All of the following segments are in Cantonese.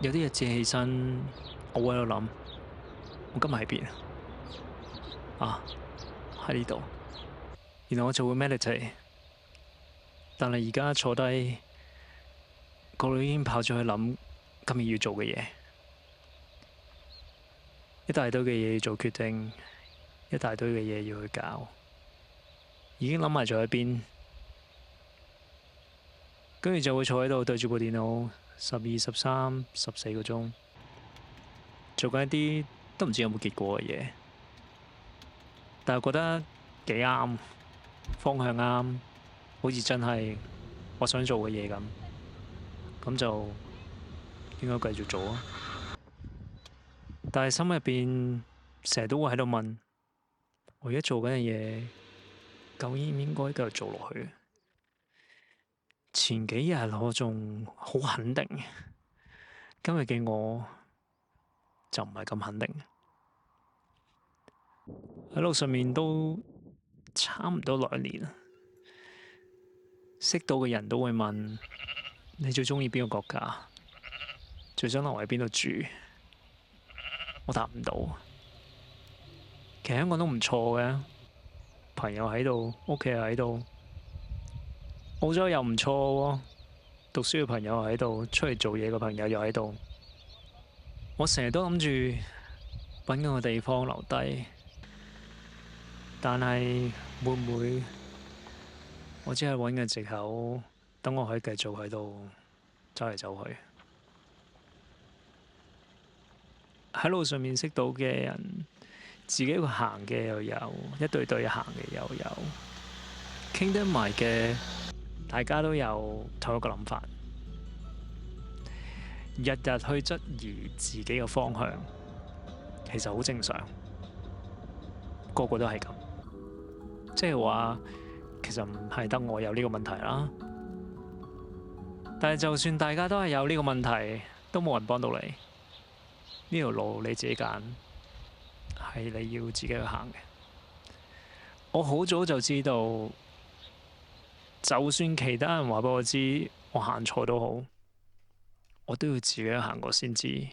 有啲日子起身，我會喺度諗，我今日喺邊啊？喺呢度，然後我就會 meditate。但係而家坐低，個腦已經跑咗去諗今日要做嘅嘢，一大堆嘅嘢要做決定，一大堆嘅嘢要去搞，已經諗埋咗喺邊，跟住就會坐喺度對住部電腦12、13、14個鐘，做緊一啲都唔知有冇結果嘅嘢，但係覺得幾啱，方向啱，好似真係我想做嘅嘢咁，咁就應該繼續做啊！但係心入邊成日都會喺度問，我而家做緊嘅嘢，究竟應唔應該繼續做落去？前幾日我仲好肯定，今日嘅我就唔係咁肯定。喺路上面都差唔多2年啦，識到嘅人都會問你最鍾意邊個國家，最想留喺邊度住？我答唔到。其實香港都唔錯嘅，朋友喺度，屋企又喺度，澳洲又唔錯喎，讀書嘅朋友喺度，出嚟做嘢嘅朋友又喺度。我成日都諗住揾個地方留低，但係會唔會我只係揾個藉口，等我可以繼續喺度走嚟走去。喺路上面識到嘅人，自己一個行嘅又有，一對對行嘅又有，傾得埋嘅，大家都有同一個諗法。日日去質疑自己嘅方向，其實好正常，個個都係咁。即係話，其實唔係得我有呢個問題啦。但係就算大家都係有呢個問題，都冇人幫到你。呢條路你自己揀，係你要自己去行嘅。我好早就知道，就算其他人話俾我知我行錯都好，我都要自己去行過先知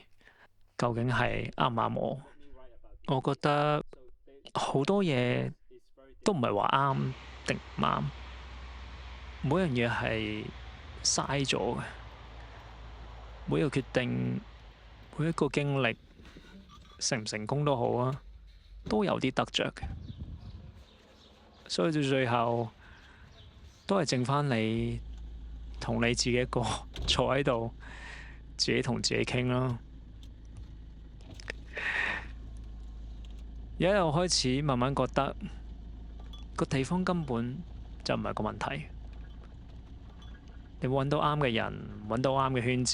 究竟係啱唔啱我。我覺得好多嘢都唔係話啱定唔啱，每樣嘢係嘥咗嘅，每一個決定，每一個經歷，成唔成功都好啊，都有啲得着嘅。所以到最後都係剩返你同你自己一個坐喺度，自己同自己傾啦。有一日我開始慢慢覺得個地方根本就唔係個問題，你揾到啱嘅人，揾到啱嘅圈子，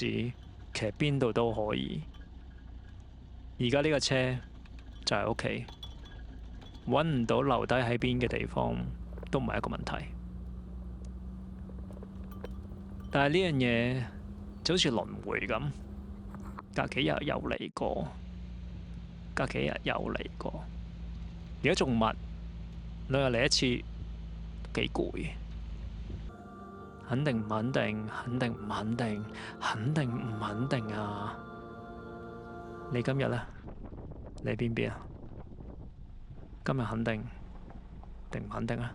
其實邊度都可以。而家呢個車就係屋企，揾唔到留低喺邊嘅地方都唔係一個問題。但係呢樣嘢就好似輪迴咁，隔幾日又嚟過，隔幾日又嚟過。而家仲密，2日嚟一次，幾攰。肯定唔肯定？肯定唔肯定？肯定唔肯定啊？你今日呢？你邊邊啊？今日肯定定唔肯定啊？